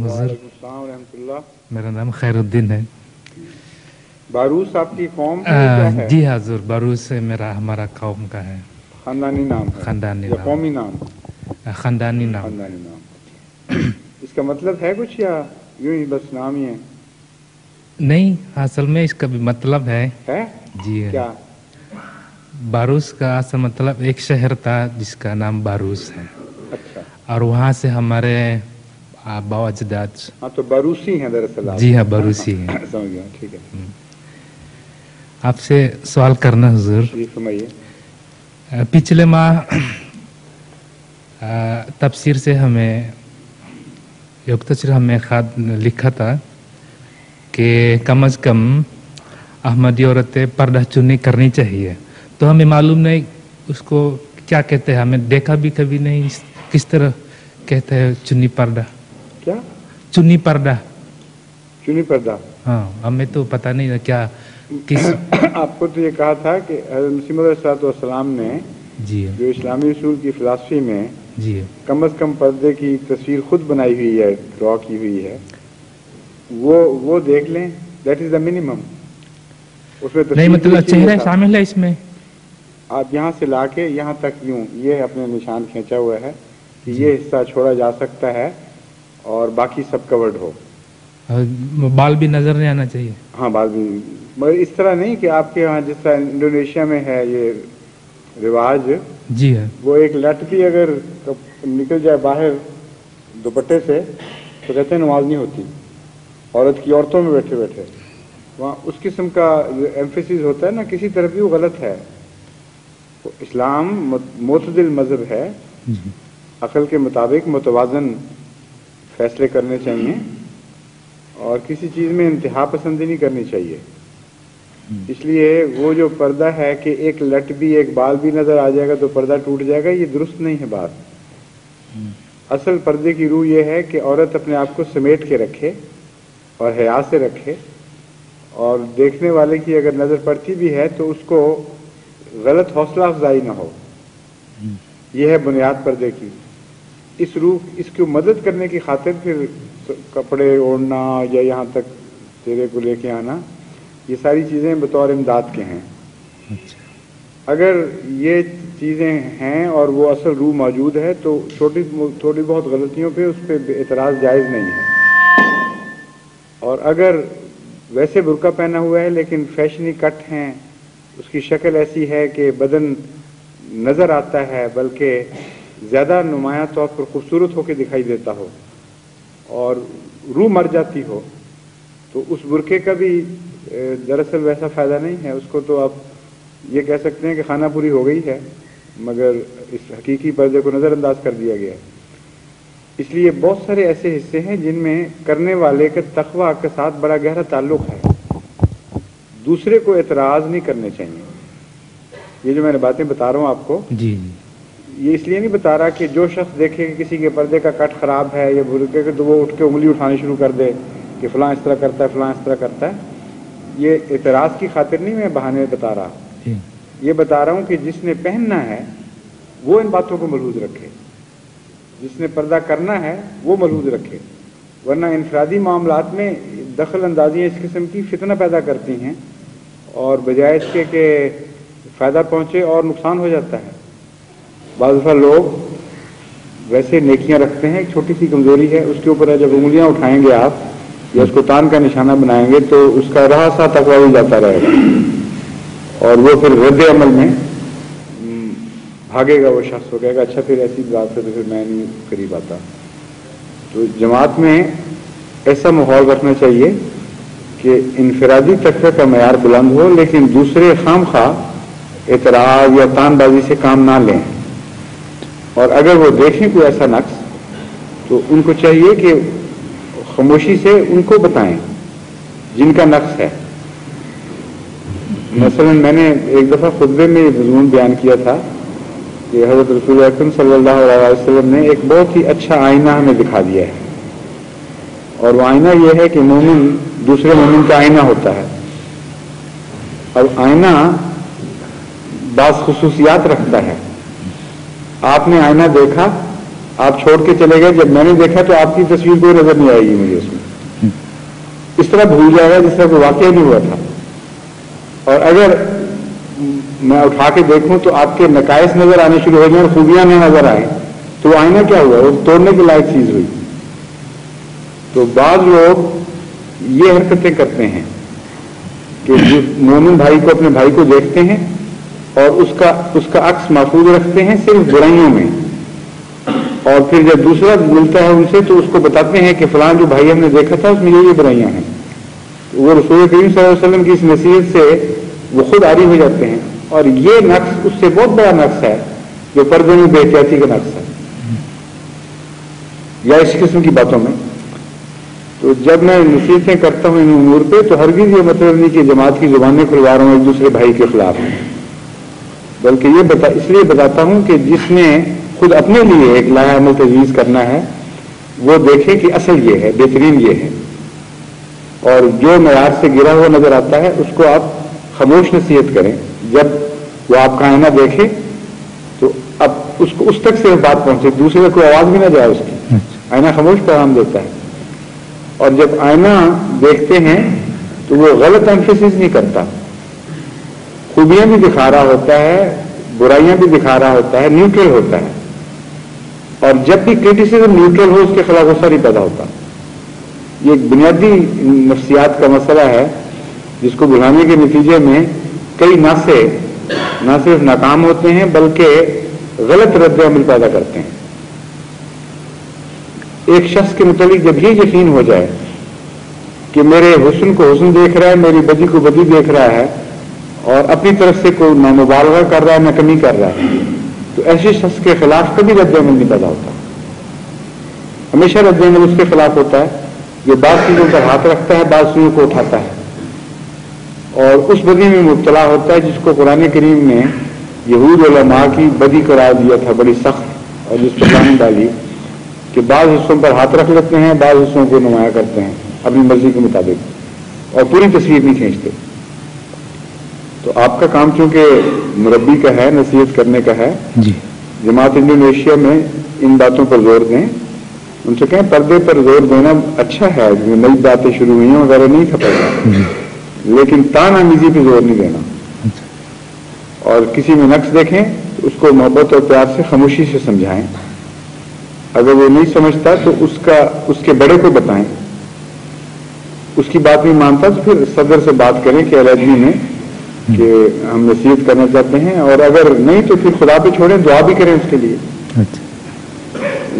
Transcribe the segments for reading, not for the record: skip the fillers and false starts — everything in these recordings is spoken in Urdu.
وعلیکم السلام ورحمۃ اللہ. میرا نام خیرالدین ہے. باروس آپ کی قوم ہے کیا ہے؟ جی حضور، باروس ہمارا قوم کا ہے. خاندانی نام ہے خاندانی یا نام. قومی نام؟ خاندانی نام. خاندانی نام. اس کا مطلب ہے کچھ یا یوں ہی بس نام ہی ہے؟ نہیں، اصل میں اس کا بھی مطلب ہے. جی ہے. کیا؟ باروس کا اصل مطلب ایک شہر تھا جس کا نام باروس ہے. اچھا. اور وہاں سے ہمارے آبا و اجداد. ہاں تو باروسی ہیں دراصل آپ. جی ہاں، باروسی ہیں. سمجھ گیا. ٹھیک ہے. آپ سے سوال کرنا حضور. جی فرمائیے. پچھلے ماہ تفسیر سے ہمیں یکتچر ہمیں خط لکھا تھا کہ کم از کم احمدی عورتیں پردہ چنی کرنی چاہیے. تو ہمیں معلوم نہیں اس کو کیا کہتے ہیں، ہمیں دیکھا بھی کبھی نہیں. کس طرح کہتے ہیں چنی پردہ؟ کیا چنی پردہ؟ چنی پردہ؟ ہاں، ہمیں تو پتہ نہیں کیا کس. آپ کو تو یہ کہا تھا کہ حضرت مسیح علیہ السلام نے جی جو اسلامی اصول کی فلسفی میں جی کم از کم پردے کی تصویر خود بنائی ہوئی ہے، ڈرا کی ہوئی ہے، وہ دیکھ لیں. That is the minimum. اس میں نہیں، مطلب چہرہ شامل ہے اس میں. آپ یہاں سے لا کے یہاں تک یوں یہ اپنے نشان کھینچا ہوا ہے کہ یہ حصہ چھوڑا جا سکتا ہے اور باقی سب کورڈ ہو. بال بھی نظر نہیں آنا چاہیے. ہاں بال بھی، مگر اس طرح نہیں کہ آپ کے یہاں جس طرح انڈونیشیا میں ہے یہ رواج. جی ہاں. وہ ایک لٹ بھی اگر نکل جائے باہر دوپٹے سے تو کہتے ہیں نماز نہیں ہوتی. عورت کی عورتوں میں بیٹھے بیٹھے وہاں اس قسم کا ایمفیسس ہوتا ہے نا، کسی طرف بھی وہ غلط ہے. تو اسلام معتدل مذہب ہے. عقل کے مطابق متوازن فیصلے کرنے چاہیے اور کسی چیز میں انتہا پسندی نہیں کرنی چاہیے. اس لیے وہ جو پردہ ہے کہ ایک لٹ بھی ایک بال بھی نظر آ جائے گا تو پردہ ٹوٹ جائے گا، یہ درست نہیں ہے بات. اصل پردے کی روح یہ ہے کہ عورت اپنے آپ کو سمیٹ کے رکھے اور حیا سے رکھے، اور دیکھنے والے کی اگر نظر پڑتی بھی ہے تو اس کو غلط حوصلہ افزائی نہ ہو. یہ ہے بنیاد پردے کی. اس روح اس کو مدد کرنے کی خاطر پھر کپڑے اوڑھنا یا یہاں تک چہرے کو لے کے آنا، یہ ساری چیزیں بطور امداد کے ہیں. اگر یہ چیزیں ہیں اور وہ اصل روح موجود ہے تو تھوڑی بہت غلطیوں پہ اس پہ اعتراض جائز نہیں ہے. اور اگر ویسے برقع پہنا ہوا ہے لیکن فیشنی کٹ ہیں، اس کی شکل ایسی ہے کہ بدن نظر آتا ہے بلکہ زیادہ نمایاں طور پر خوبصورت ہو کے دکھائی دیتا ہو اور روح مر جاتی ہو، تو اس برقعے کا بھی دراصل ویسا فائدہ نہیں ہے. اس کو تو آپ یہ کہہ سکتے ہیں کہ خانہ پوری ہو گئی ہے، مگر اس حقیقی پردے کو نظر انداز کر دیا گیا. اس لیے بہت سارے ایسے حصے ہیں جن میں کرنے والے کے تقویٰ کے ساتھ بڑا گہرا تعلق ہے. دوسرے کو اعتراض نہیں کرنے چاہیے. یہ جو میں نے باتیں بتا رہا ہوں آپ کو، جی یہ اس لیے نہیں بتا رہا کہ جو شخص دیکھے کہ کسی کے پردے کا کٹ خراب ہے یا برقعے کے تو وہ اٹھ کے انگلی اٹھانی شروع کر دے کہ فلاں اس طرح کرتا ہے، فلاں اس طرح کرتا ہے. یہ اعتراض کی خاطر نہیں میں بہانے بتا رہا. یہ بتا رہا ہوں کہ جس نے پہننا ہے وہ ان باتوں کو ملحوظ رکھے، جس نے پردہ کرنا ہے وہ ملحوظ رکھے. ورنہ انفرادی معاملات میں دخل اندازیاں اس قسم کی فتنہ پیدا کرتی ہیں اور بجائے اس کے کہ فائدہ پہنچے اور نقصان ہو جاتا ہے. بعض دفعہ لوگ ویسے نیکیاں رکھتے ہیں، ایک چھوٹی سی کمزوری ہے، اس کے اوپر جب انگلیاں اٹھائیں گے آپ یا اس کو تان کا نشانہ بنائیں گے تو اس کا راہ سا تقویٰ بھی جاتا رہے گا اور وہ پھر رد عمل میں بھاگے گا. وہ شخص ہو کہے گا اچھا پھر ایسی بات ہے تو پھر میں نہیں قریب آتا. تو جماعت میں ایسا ماحول رکھنا چاہیے کہ انفرادی تقویٰ کا معیار بلند ہو لیکن دوسرے خام خواہ اعتراض یا تان بازی سے کام نہ لیں. اور اگر وہ دیکھیں کوئی ایسا نقص تو ان کو چاہیے کہ خاموشی سے ان کو بتائیں جن کا نقص ہے. مثلا میں نے ایک دفعہ خطبے میں یہ مضمون بیان کیا تھا کہ حضرت رسول اکرم صلی اللہ علیہ وسلم نے ایک بہت ہی اچھا آئینہ ہمیں دکھا دیا ہے، اور وہ آئینہ یہ ہے کہ مومن دوسرے مومن کا آئینہ ہوتا ہے. اب آئینہ بعض خصوصیات رکھتا ہے. آپ نے آئینہ دیکھا، آپ چھوڑ کے چلے گئے, جب میں نے دیکھا تو آپ کی تصویر کوئی نظر نہیں آئے گی مجھے اس میں, اس طرح بھول جائے گا جس طرح کوئی واقعہ نہیں ہوا تھا. اور اگر میں اٹھا کے دیکھوں تو آپ کے نقائص نظر آنے شروع ہو جائیں اور خوبیاں نہ نظر آئیں, تو آئینہ کیا ہوا, وہ توڑنے کے لائق چیز ہوئی. تو بعض لوگ یہ حرکتیں کرتے ہیں کہ مومن بھائی کو, اپنے بھائی کو دیکھتے ہیں اور اس کا عکس محفوظ رکھتے ہیں صرف برائیوں میں, اور پھر جب دوسرا ملتا ہے ان سے تو اس کو بتاتے ہیں کہ فلاں جو بھائی ہم نے دیکھا تھا اس میں یہ برائیاں ہیں. تو وہ رسول کریم صلی اللہ علیہ وسلم کی اس نصیحت سے وہ خود عاری ہو جاتے ہیں, اور یہ نقص اس سے بہت بڑا نقص ہے جو پردے میں بے احتیاطی کا نقص ہے یا اس قسم کی باتوں میں. تو جب میں نصیحتیں کرتا ہوں ان امور پہ تو ہرگز یہ مطلب نہیں کہ جماعت کی زبانیں کھلوا رہا ہوں ایک دوسرے بھائی کے خلاف, بلکہ یہ اس لیے بتاتا ہوں کہ جس نے خود اپنے لیے ایک لائحہ عمل تجویز کرنا ہے وہ دیکھے کہ اصل یہ ہے, بہترین یہ ہے, اور جو معیار سے گرا ہوا نظر آتا ہے اس کو آپ خاموش نصیحت کریں. جب وہ آپ کا آئینہ دیکھے تو اب اس کو اس تک سے بات پہنچے, دوسرے کو آواز بھی نہ جائے اس کی, آئینہ خاموش پیغام دیتا ہے. اور جب آئینہ دیکھتے ہیں تو وہ غلط ایمفیسس نہیں کرتا, خوبیاں بھی دکھا رہا ہوتا ہے, برائیاں بھی دکھا رہا ہوتا ہے, نیوٹرل ہوتا ہے. اور جب بھی کرٹیسزم نیوٹرل ہو اس کے خلاف غصہ نہیں پیدا ہوتا. یہ ایک بنیادی نفسیات کا مسئلہ ہے جس کو بڑھانے کے نتیجے میں کئی ناسے نہ صرف ناکام ہوتے ہیں بلکہ غلط رد عمل پیدا کرتے ہیں. ایک شخص کے متعلق جب یہ یقین ہو جائے کہ میرے حسن کو حسن دیکھ رہا ہے, میری بدی کو بدی دیکھ رہا ہے, اور اپنی طرف سے کوئی نہ مبالغہ کر رہا ہے نہ کمی کر رہا ہے, تو ایسے شخص کے خلاف کبھی رد عمل نہیں پیدا ہوتا. ہمیشہ رد عمل اس کے خلاف ہوتا ہے جو بعض چیزوں پر ہاتھ رکھتا ہے, بعض چیزوں کو اٹھاتا ہے اور اس بدی میں مبتلا ہوتا ہے جس کو قرآن کریم نے یہود علماء کی بدی قرار دیا تھا, بڑی سخت, اور جس پر لعنت ڈالی کہ بعض حصوں پر ہاتھ رکھ لیتے ہیں, بعض حصوں کو نمایاں کرتے ہیں اپنی مرضی کے مطابق اور پوری تصویر نہیں کھینچتے. تو آپ کا کام چونکہ مربی کا ہے, نصیحت کرنے کا ہے, جی جماعت انڈونیشیا میں ان باتوں پر زور دیں. ان سے کہیں پردے پر زور دینا اچھا ہے, نئی باتیں شروع ہوئی ہیں وغیرہ نہیں کھپے, لیکن تان آمیزی پہ زور نہیں دینا. اور کسی میں نقص دیکھیں تو اس کو محبت اور پیار سے خاموشی سے سمجھائیں. اگر وہ نہیں سمجھتا تو اس کے بڑے کو بتائیں, اس کی بات نہیں مانتا تو پھر صدر سے بات کریں کہ علیحدگی میں کہ ہم نصیحت کرنا چاہتے ہیں, اور اگر نہیں تو پھر خدا پہ چھوڑیں, دعا بھی کریں اس کے لیے.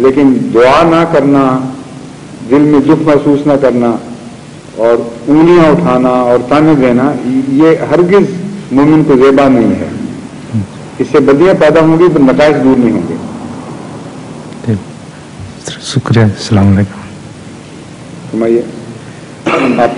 لیکن دعا نہ کرنا, دل میں دکھ محسوس نہ کرنا اور انگلیاں اٹھانا اور تانے دینا, یہ ہرگز مومن کو زیبا نہیں ہے. اس سے بدیاں پیدا ہوں گی تو نتائج دور نہیں ہوں گے. شکریہ. السلام علیکم. فرمائیے آپ.